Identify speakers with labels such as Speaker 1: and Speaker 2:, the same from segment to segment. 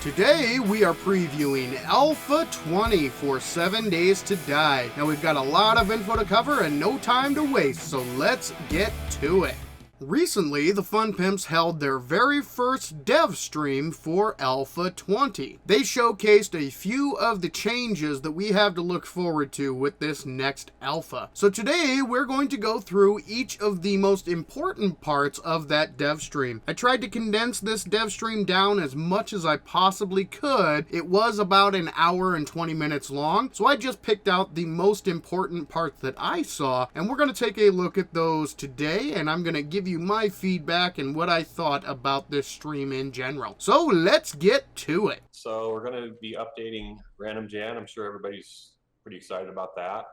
Speaker 1: Today we are previewing Alpha 20 for 7 Days to Die. Now we've got a lot of info to cover and no time to waste, so let's get to it. Recently, the Fun Pimps held their very first dev stream for Alpha 20. They showcased a few of the changes that we have to look forward to with this next alpha. So today, we're going to go through each of the most important parts of that dev stream. I tried to condense this dev stream down as much as I possibly could. It was about an hour and 20 minutes long, so I just picked out the most important parts that I saw, and we're going to take a look at those today, and I'm going to give you my feedback and what I thought about this stream in general. So let's get to it.
Speaker 2: So we're going to be updating Random Gen. I'm sure everybody's pretty excited about that.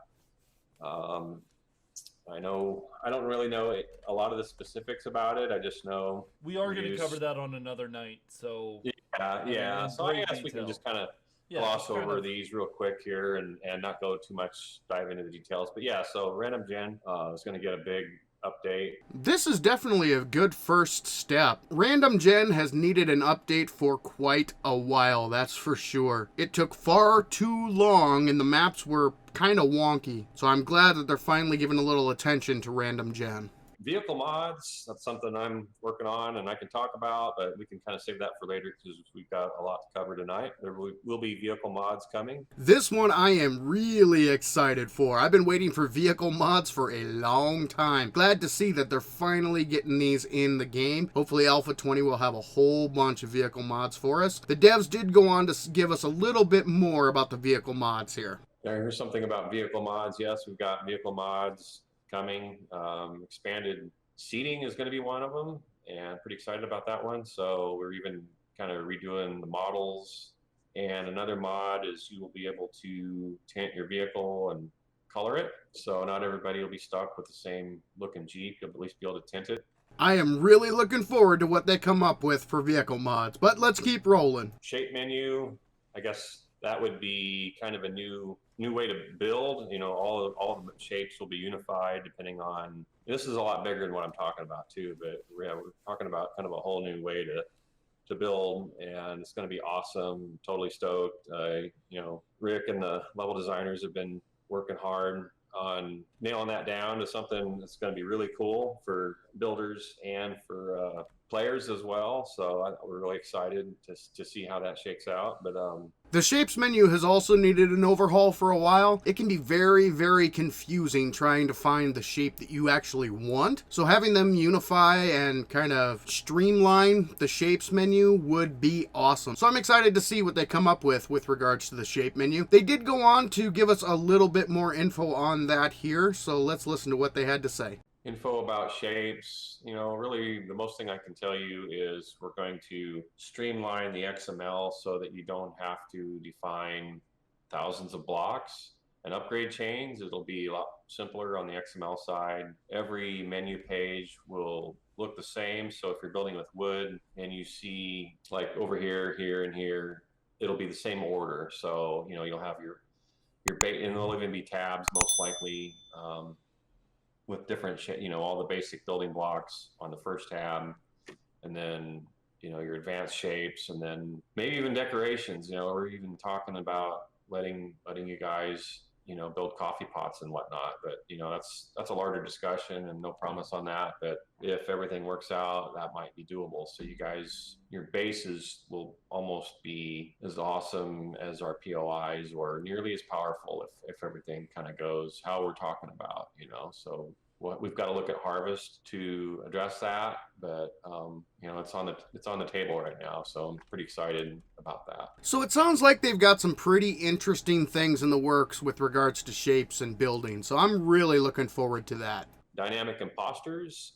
Speaker 2: I don't really know a lot of the specifics about it. I just know
Speaker 3: we are going to cover that on another night. So
Speaker 2: yeah. So I guess we can just kind of gloss over these real quick here and not go too much dive into the details. But yeah, so Random Gen is going to get a big update.
Speaker 1: This is definitely a good first step. Random Gen has needed an update for quite a while, that's for sure. It took far too long and the maps were kind of wonky, so I'm glad that they're finally giving a little attention to Random Gen.
Speaker 2: Vehicle mods, that's something I'm working on and I can talk about, but we can kind of save that for later because we've got a lot to cover tonight. There will be vehicle mods coming.
Speaker 1: This one I am really excited for. I've been waiting for vehicle mods for a long time. Glad to see that they're finally getting these in the game. Hopefully Alpha 20 will have a whole bunch of vehicle mods for us. The devs did go on to give us a little bit more about the vehicle mods here.
Speaker 2: Here's something about vehicle mods. Yes, we've got vehicle mods coming. Expanded seating is going to be one of them, and pretty excited about that one. So we're even kind of redoing the models. And another mod is you will be able to tint your vehicle and color it. So not everybody will be stuck with the same looking Jeep. You'll at least be able to tint it.
Speaker 1: I am really looking forward to what they come up with for vehicle mods, but let's keep rolling.
Speaker 2: Shape menu, I guess that would be kind of a new way to build. You know, all of the shapes will be unified depending on, this is a lot bigger than what I'm talking about too, but we're talking about kind of a whole new way to build, and it's going to be awesome. Totally stoked. You know, Rick and the level designers have been working hard on nailing that down to something that's going to be really cool for builders and for players as well. So we're really excited to see how that shakes out. But
Speaker 1: the shapes menu has also needed an overhaul for a while. It can be very, very confusing trying to find the shape that you actually want. So having them unify and kind of streamline the shapes menu would be awesome. So I'm excited to see what they come up with regards to the shape menu. They did go on to give us a little bit more info on that here. So let's listen to what they had to say.
Speaker 2: Info about shapes, you know, really the most thing I can tell you is we're going to streamline the XML so that you don't have to define thousands of blocks and upgrade chains. It'll be a lot simpler on the XML side. Every menu page will look the same. So if you're building with wood and you see like over here, here, and here, it'll be the same order. So, you know, you'll have your bait, and there'll even be tabs most likely. With different, you know, all the basic building blocks on the first tab, and then, you know, your advanced shapes, and then maybe even decorations. You know, we're even talking about letting you guys, you know, build coffee pots and whatnot. But, you know, that's a larger discussion and no promise on that. But if everything works out, that might be doable. So you guys, your bases will almost be as awesome as our POIs or nearly as powerful if everything kind of goes how we're talking about, you know. So we've got to look at harvest to address that, but you know, it's on the table right now, so I'm pretty excited about that.
Speaker 1: So it sounds like they've got some pretty interesting things in the works with regards to shapes and building, so I'm really looking forward to that.
Speaker 2: Dynamic imposters,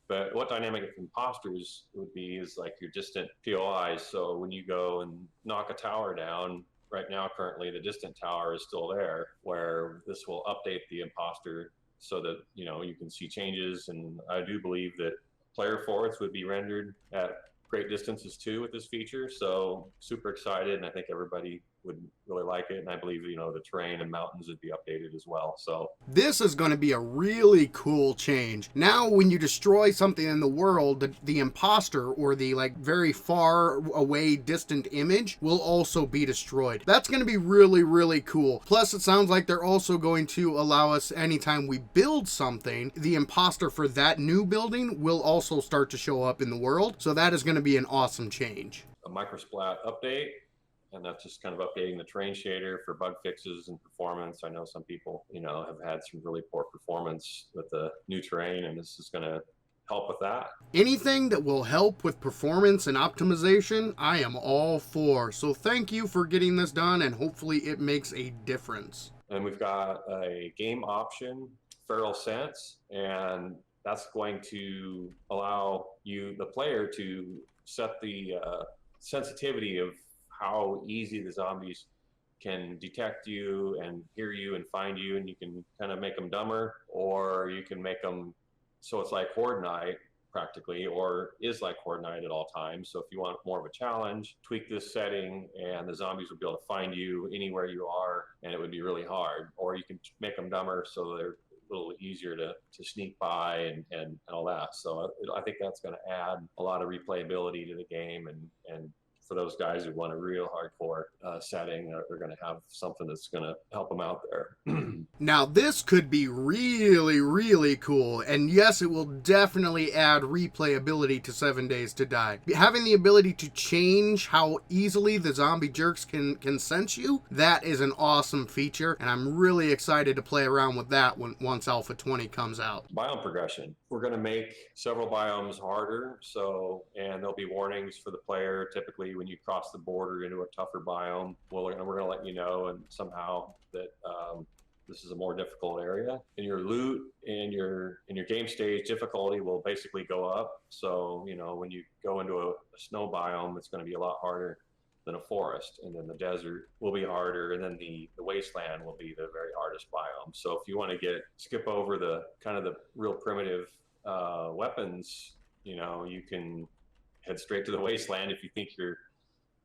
Speaker 2: but what dynamic imposters would be is like your distant POIs. So when you go and knock a tower down, right now currently the distant tower is still there, where this will update the imposter so that, you know, you can see changes. And I do believe that player forwards would be rendered at great distances too with this feature. So super excited, and I think everybody would really like it, and I believe the terrain and mountains would be updated as well. So
Speaker 1: this is going to be a really cool change. Now when you destroy something in the world, the imposter or the like very far away distant image will also be destroyed. That's going to be really, really cool. Plus it sounds like they're also going to allow us, anytime we build something, the imposter for that new building will also start to show up in the world. So that is going to be an awesome change.
Speaker 2: A microsplat update, and that's just kind of updating the terrain shader for bug fixes and performance. I know some people, have had some really poor performance with the new terrain, and this is going to help with that.
Speaker 1: Anything that will help with performance and optimization, I am all for. So thank you for getting this done, and hopefully it makes a difference.
Speaker 2: And we've got a game option, Feral Sense, and that's going to allow you, the player, to set the sensitivity of how easy the zombies can detect you and hear you and find you, and you can kind of make them dumber, or you can make them so it's like Horde Night practically, or is like Horde Night at all times. So if you want more of a challenge, tweak this setting and the zombies will be able to find you anywhere you are, and it would be really hard. Or you can make them dumber so they're a little easier to sneak by and all that. So I think that's going to add a lot of replayability to the game, and for those guys who want a real hardcore setting, they're going to have something that's going to help them out there.
Speaker 1: Now this could be really, really cool, and yes, it will definitely add replayability to 7 Days to Die. Having the ability to change how easily the zombie jerks can sense you, that is an awesome feature, and I'm really excited to play around with that once Alpha 20 comes out.
Speaker 2: Biome progression. We're going to make several biomes harder, and there'll be warnings for the player typically when you cross the border into a tougher biome. We're going to let you know, and somehow that this is a more difficult area. And your loot and your game stage difficulty will basically go up. So when you go into a snow biome, it's going to be a lot harder than a forest, and then the desert will be harder, and then the wasteland will be the very hardest biome. So if you want to skip over the kind of the real primitive weapons, you can head straight to the wasteland if you think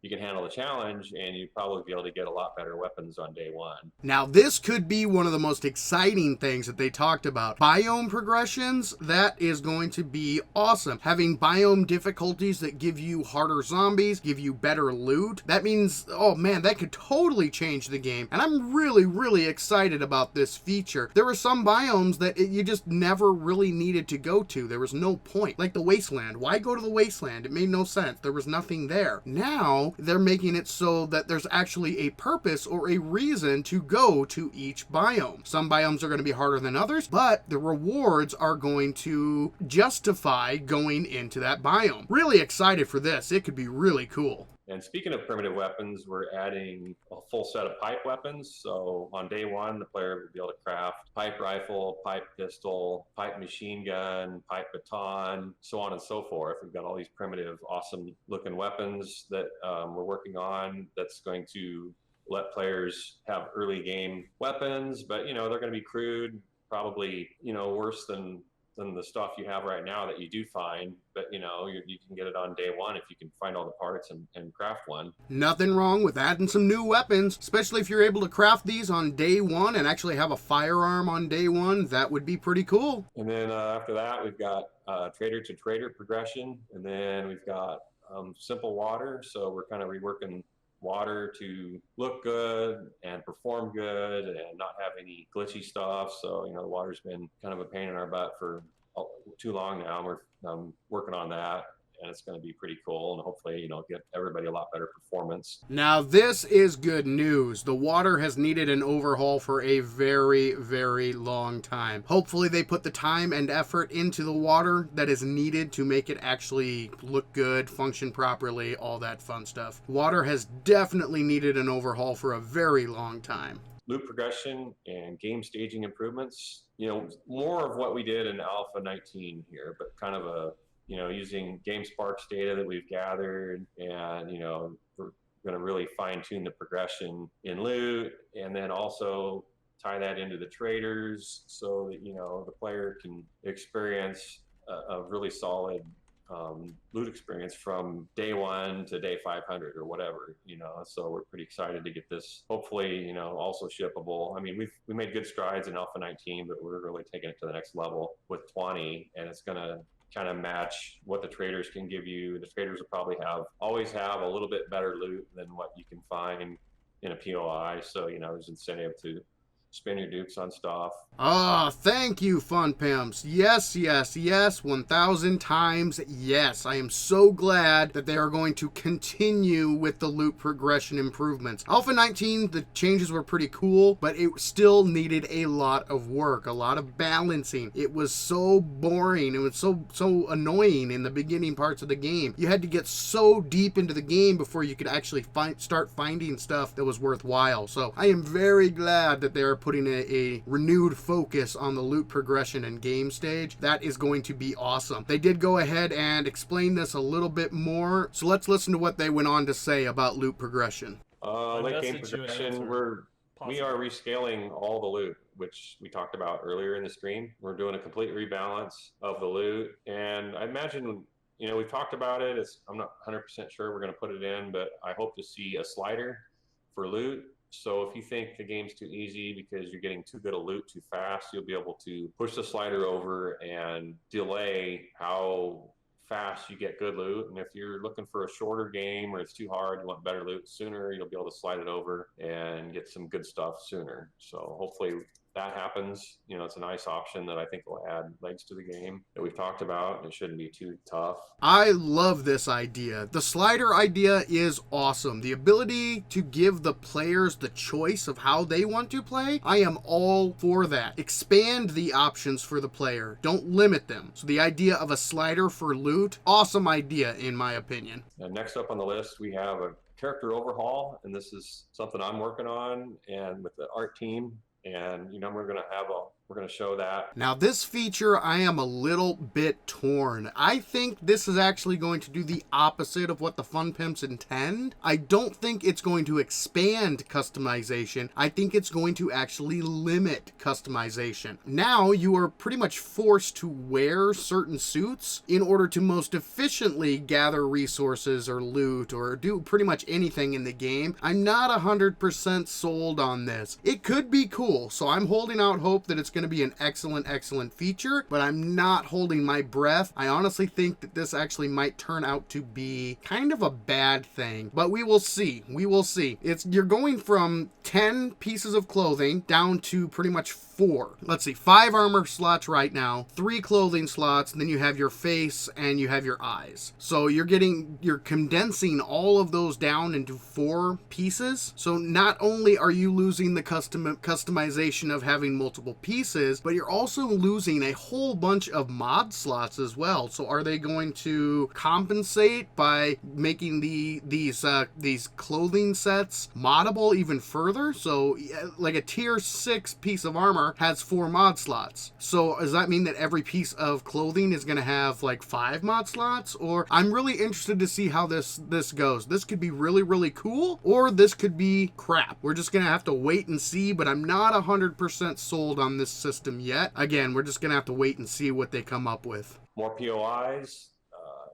Speaker 2: you can handle the challenge, and you'd probably be able to get a lot better weapons on day one.
Speaker 1: Now this could be one of the most exciting things that they talked about. Biome progressions, that is going to be awesome. Having biome difficulties that give you harder zombies, give you better loot, that means, oh man, that could totally change the game. And I'm really, really excited about this feature. There were some biomes that you just never really needed to go to. There was no point. Like the wasteland. Why go to the wasteland? It made no sense. There was nothing there. Now, they're making it so that there's actually a purpose or a reason to go to each biome. Some biomes are going to be harder than others, but the rewards are going to justify going into that biome. Really excited for this. It could be really cool.
Speaker 2: And speaking of primitive weapons, we're adding a full set of pipe weapons. So on day one, the player will be able to craft pipe rifle, pipe pistol, pipe machine gun, pipe baton, so on and so forth. We've got all these primitive, awesome looking weapons that we're working on that's going to let players have early game weapons, but they're going to be crude, probably worse than the stuff you have right now that you do find, but you can get it on day one if you can find all the parts and craft one.
Speaker 1: Nothing wrong with adding some new weapons, especially if you're able to craft these on day one and actually have a firearm on day one. That would be pretty cool.
Speaker 2: And then after that, we've got trader to trader progression, and then we've got simple water. So we're kind of reworking water to look good and perform good and not have any glitchy stuff. So the water's been kind of a pain in our butt for too long now. We're working on that, and it's going to be pretty cool, and hopefully get everybody a lot better performance.
Speaker 1: Now this is good news. The water has needed an overhaul for a very, very long time. Hopefully they put the time and effort into the water that is needed to make it actually look good, function properly, all that fun stuff. Water has definitely needed an overhaul for a very long time.
Speaker 2: Loop progression and game staging improvements, more of what we did in Alpha 19 here, but kind of using GameSpark's data that we've gathered, and we're going to really fine tune the progression in loot, and then also tie that into the traders so that the player can experience a really solid loot experience from day 1 to day 500 or whatever, you know. So we're pretty excited to get this, hopefully, you know, also shippable. I mean, we made good strides in Alpha 19, but we're really taking it to the next level with 20, and it's going to kind of match what the traders can give you. The traders will probably always have a little bit better loot than what you can find in a POI. So, you know, there's incentive to spin your dukes on stuff.
Speaker 1: Thank you, Fun Pimps. Yes, yes, yes, 1,000 times yes. I am so glad that they are going to continue with the loot progression improvements. Alpha 19, the changes were pretty cool, but it still needed a lot of work, a lot of balancing. It was so boring. It was so annoying in the beginning parts of the game. You had to get so deep into the game before you could actually start finding stuff that was worthwhile. So I am very glad that they're putting a renewed focus on the loot progression and game stage. That is going to be awesome. They did go ahead and explain this a little bit more, so let's listen to what they went on to say about loot progression.
Speaker 2: Late game progression, we are rescaling all the loot, which we talked about earlier in the stream. We're doing a complete rebalance of the loot, and I imagine, you know, we've talked about it. I'm not 100% sure we're going to put it in, but I hope to see a slider for loot. So if you think the game's too easy because you're getting too good a loot too fast, you'll be able to push the slider over and delay how fast you get good loot. And if you're looking for a shorter game or it's too hard, you want better loot sooner, you'll be able to slide it over and get some good stuff sooner. So hopefully that happens. You know, it's a nice option that I think will add legs to the game that we've talked about. It shouldn't be too tough.
Speaker 1: I love this idea. The slider idea is awesome. The ability to give the players the choice of how they want to play, I am all for that. Expand the options for the player. Don't limit them. So the idea of a slider for loot, awesome idea in my opinion.
Speaker 2: And next up on the list, we have a character overhaul, and this is something I'm working on and with the art team. And, you know, we're going to show that.
Speaker 1: Now this feature, I am a little bit torn. I think this is actually going to do the opposite of what the Fun Pimps intend. I don't think it's going to expand customization. I think it's going to actually limit customization. Now you are pretty much forced to wear certain suits in order to most efficiently gather resources or loot or do pretty much anything in the game. I'm not 100% sold on this. It could be cool. So I'm holding out hope that it's going to be an excellent feature, but I'm not holding my breath. I honestly think that this actually might turn out to be kind of a bad thing, but we will see. We will see. You're going from 10 pieces of clothing down to pretty much 4. Let's see, 5 armor slots right now, 3 clothing slots, and then you have your face and you have your eyes. So you're condensing all of those down into 4 pieces. So not only are you losing the customization of having multiple pieces, but you're also losing a whole bunch of mod slots as well. So are they going to compensate by making these clothing sets moddable even further? So like a tier 6 piece of armor has 4 mod slots. So does that mean that every piece of clothing is going to have like 5 mod slots? Or I'm really interested to see how this goes. This could be really cool, or this could be crap. We're just going to have to wait and see, but I'm not 100% sold on this system yet. Again, we're just going to have to wait and see what they come up with.
Speaker 2: More POIs,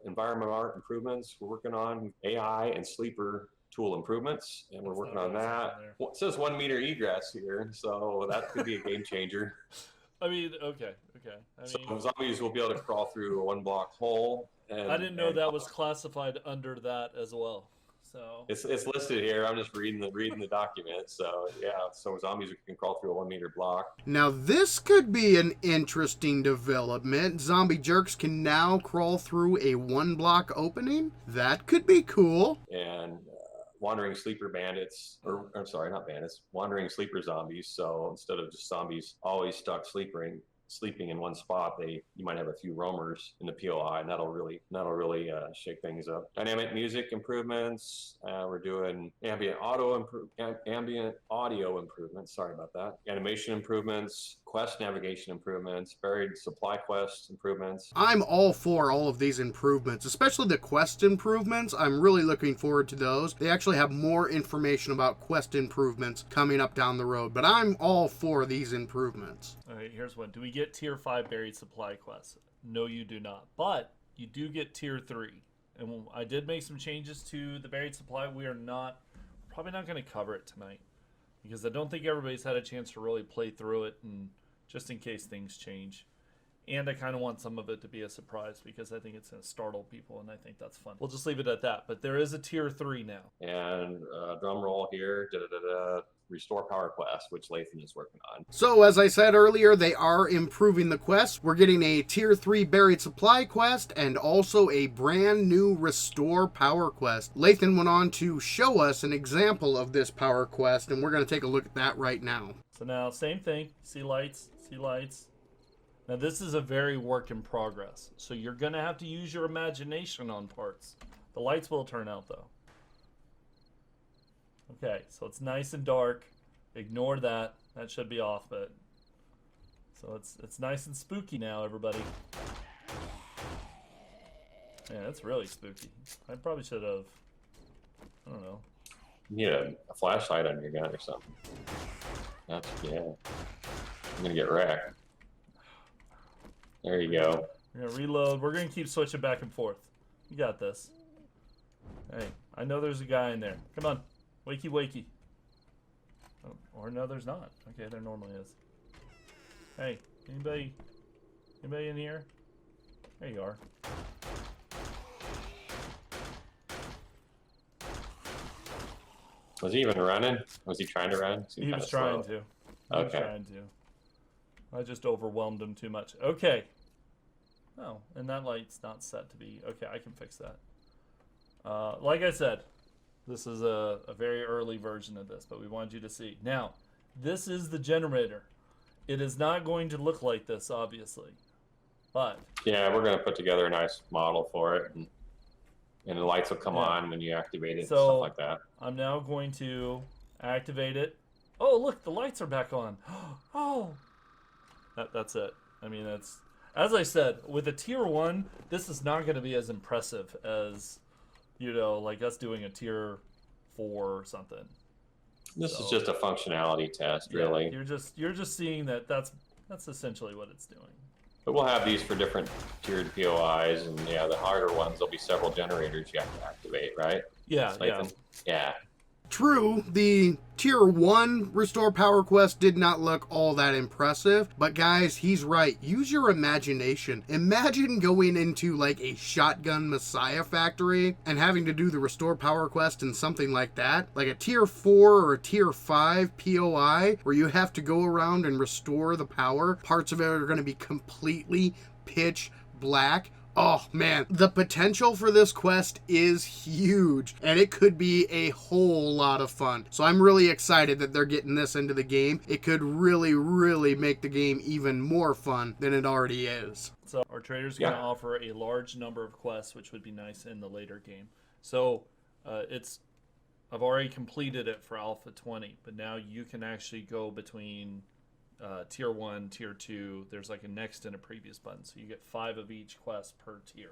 Speaker 2: environment art improvements. We're working on AI and sleeper tool improvements, and we're working on that. Well, it says 1 meter egress here, so that could be a game changer.
Speaker 3: I mean, okay.
Speaker 2: So zombies will be able to crawl through a 1 block hole.
Speaker 3: I didn't know that was classified under that as well. So
Speaker 2: it's listed here. I'm just reading the document. So yeah, so zombies can crawl through a 1 meter block.
Speaker 1: Now this could be an interesting development. Zombie jerks can now crawl through a 1 block opening. That could be cool.
Speaker 2: And wandering sleeper bandits, or I'm sorry, not bandits, wandering sleeper zombies. So instead of just zombies always stuck sleeping in one spot, you might have a few roamers in the POI, and that'll really shake things up. Dynamic music improvements. We're doing ambient audio improvements. Sorry about that. Animation improvements, quest navigation improvements, buried supply quest improvements.
Speaker 1: I'm all for all of these improvements, especially the quest improvements. I'm really looking forward to those. They actually have more information about quest improvements coming up down the road, but I'm all for these improvements.
Speaker 3: all right, here's one. Do we get tier 5 buried supply quests? No, you do not. But you do get tier 3. And I did make some changes to the buried supply. We are probably not going to cover it tonight, because I don't think everybody's had a chance to really play through it, and just in case things change. And I kind of want some of it to be a surprise, because I think it's going to startle people, and I think that's fun. We'll just leave it at that. But there is a tier 3 now.
Speaker 2: And drum roll here, restore power quest, which Lathan is working on.
Speaker 1: So as I said earlier, they are improving the quest. We're getting a tier 3 buried supply quest and also a brand new restore power quest. Lathan went on to show us an example of this power quest, and we're going to take a look at that right now.
Speaker 3: So now, same thing. See lights, see lights. Now this is a very work in progress, so you're going to have to use your imagination on parts. The lights will turn out though. Okay, so it's nice and dark. Ignore that. That should be off, but so it's nice and spooky now, everybody. Yeah, that's really spooky. I probably should have, I don't know.
Speaker 2: You need a flashlight on your gun or something. That's, yeah. I'm gonna get wrecked. There you go.
Speaker 3: We're gonna reload. We're gonna keep switching back and forth. You got this. Hey, I know there's a guy in there. Come on. Wakey, wakey. Oh, or no, there's not. Okay, there normally is. Hey, anybody in here? There you are.
Speaker 2: Was he even running? Was he trying to run?
Speaker 3: He was trying to. He was trying to. I just overwhelmed him too much. Okay. Oh, and that light's not set to be... Okay, I can fix that. Like I said, this is a very early version of this, but we wanted you to see. Now, this is the generator. It is not going to look like this, obviously. But... Yeah,
Speaker 2: we're going to put together a nice model for it. And the lights will come on when you activate it,
Speaker 3: so,
Speaker 2: and stuff like that.
Speaker 3: I'm now going to activate it. Oh, look, the lights are back on. Oh! That's it. I mean, that's... As I said, with a tier 1, this is not going to be as impressive as, you know, like us doing a tier 4 or something.
Speaker 2: This is just a functionality test, really.
Speaker 3: You're just seeing that's essentially what it's doing.
Speaker 2: But we'll have these for different tiered POIs, and yeah, the harder ones, there'll be several generators you have to activate, right?
Speaker 3: Yeah,
Speaker 2: yeah.
Speaker 1: True, the tier 1 restore power quest did not look all that impressive, but guys, he's right. Use your imagination. Imagine going into like a shotgun messiah factory and having to do the restore power quest in something like that, like a tier 4 or a tier 5 POI where you have to go around and restore the power. Parts of it are going to be completely pitch black. Oh man, the potential for this quest is huge, and it could be a whole lot of fun. So I'm really excited that they're getting this into the game. It could really, really make the game even more fun than it already is.
Speaker 3: So our trader's going to offer a large number of quests, which would be nice in the later game. So I've already completed it for Alpha 20, but now you can actually go between tier 1, tier 2, there's like a next and a previous button, so you get 5 of each quest per tier.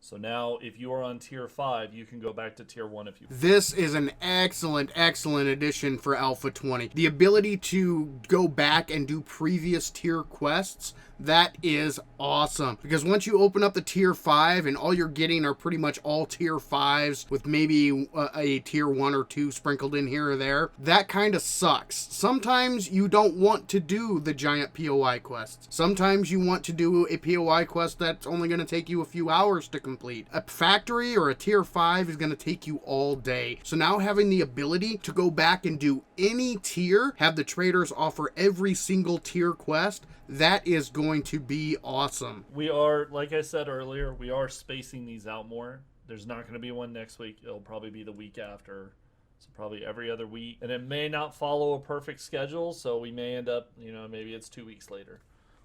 Speaker 3: So now if you are on tier 5, you can go back to tier 1 if you...
Speaker 1: This is an excellent addition for Alpha 20. The ability to go back and do previous tier quests, that is awesome. Because once you open up the tier 5 and all you're getting are pretty much all tier 5s with maybe a tier 1 or 2 sprinkled in here or there, that kind of sucks. Sometimes you don't want to do the giant POI quests. Sometimes you want to do a POI quest that's only going to take you a few hours to complete. A factory or a tier 5 is going to take you all day. So now having the ability to go back and do any tier, have the traders offer every single tier quest, that is going to be awesome.
Speaker 3: We are, like I said earlier, we are spacing these out more. There's not going to be one next week. It'll probably be the week after. So probably every other week. And it may not follow a perfect schedule, so we may end up, maybe it's 2 weeks later.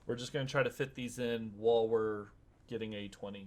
Speaker 3: We're just going to try to fit these in while we're getting A20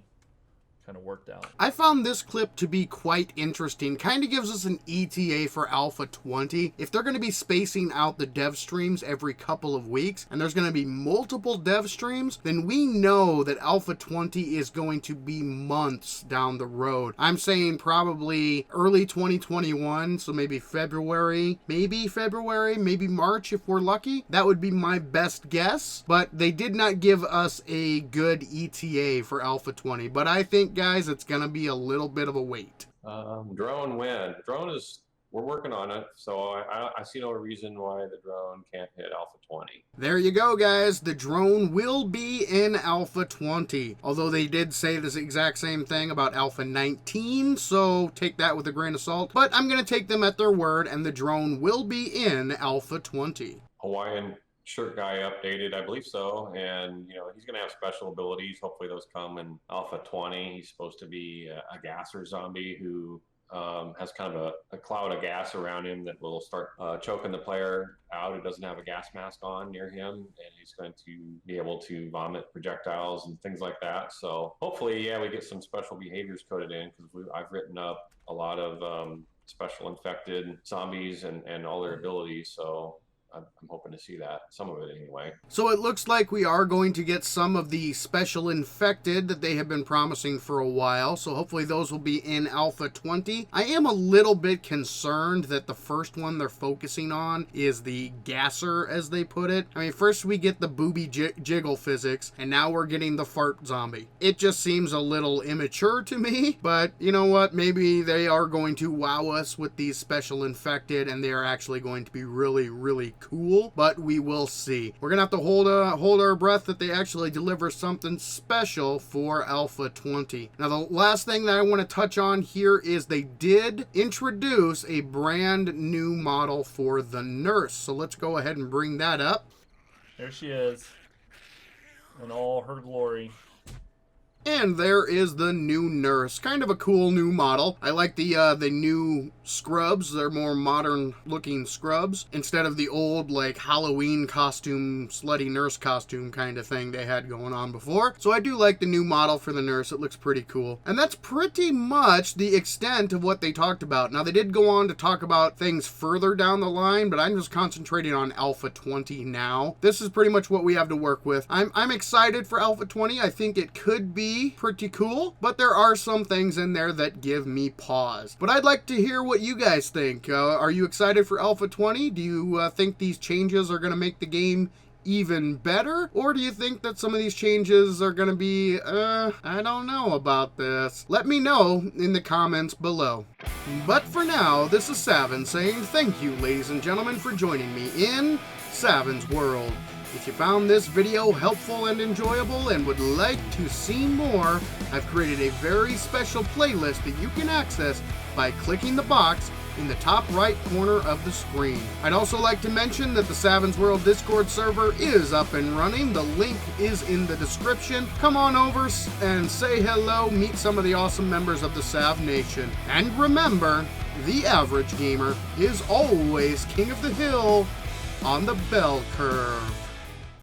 Speaker 3: kind of worked out.
Speaker 1: I found this clip to be quite interesting. Kind of gives us an ETA for Alpha 20. If they're going to be spacing out the dev streams every couple of weeks, and there's going to be multiple dev streams, then we know that Alpha 20 is going to be months down the road. I'm saying probably early 2021, so maybe February, maybe March if we're lucky. That would be my best guess, but they did not give us a good ETA for Alpha 20. But I think, guys, it's going to be a little bit of a wait.
Speaker 2: Drone win. Drone is, we're working on it, so I see no reason why the drone can't hit Alpha 20.
Speaker 1: There you go, guys. The drone will be in Alpha 20. Although they did say this exact same thing about Alpha 19, so take that with a grain of salt. But I'm going to take them at their word, and the drone will be in Alpha 20.
Speaker 2: Hawaiian shirt guy updated, I believe so, and you know he's going to have special abilities. Hopefully those come in Alpha 20. He's supposed to be a gasser zombie who has kind of a cloud of gas around him that will start choking the player out who doesn't have a gas mask on near him, and he's going to be able to vomit projectiles and things like that. So hopefully, yeah, we get some special behaviors coded in, because I've written up a lot of special infected zombies and all their abilities, so I'm hoping to see that, some of it anyway.
Speaker 1: So it looks like we are going to get some of the special infected that they have been promising for a while. So hopefully those will be in Alpha 20. I am a little bit concerned that the first one they're focusing on is the gasser, as they put it. I mean, first we get the booby jiggle physics, and now we're getting the fart zombie. It just seems a little immature to me, but you know what? Maybe they are going to wow us with these special infected, and they are actually going to be really, really cool, but we will see. We're gonna have to hold our breath that they actually deliver something special for Alpha 20. Now, the last thing that I want to touch on here is they did introduce a brand new model for the nurse. So let's go ahead and bring that up.
Speaker 3: There she is in all her glory.
Speaker 1: And there is the new nurse. Kind of a cool new model. I like the new scrubs. They're more modern looking scrubs instead of the old like Halloween costume, slutty nurse costume kind of thing they had going on before. So I do like the new model for the nurse. It looks pretty cool. And that's pretty much the extent of what they talked about. Now, they did go on to talk about things further down the line, but I'm just concentrating on Alpha 20 now. This is pretty much what we have to work with. I'm excited for Alpha 20. I think it could be pretty cool, but there are some things in there that give me pause. But I'd like to hear what you guys think. Are you excited for Alpha 20? Do you think these changes are going to make the game even better? Or do you think that some of these changes are going to be, I don't know about this. Let me know in the comments below. But for now, this is Saven saying thank you, ladies and gentlemen, for joining me in Saven's World. If you found this video helpful and enjoyable and would like to see more, I've created a very special playlist that you can access by clicking the box in the top right corner of the screen. I'd also like to mention that the Saven's World Discord server is up and running. The link is in the description. Come on over and say hello, meet some of the awesome members of the Sav Nation. And remember, the average gamer is always king of the hill on the bell curve.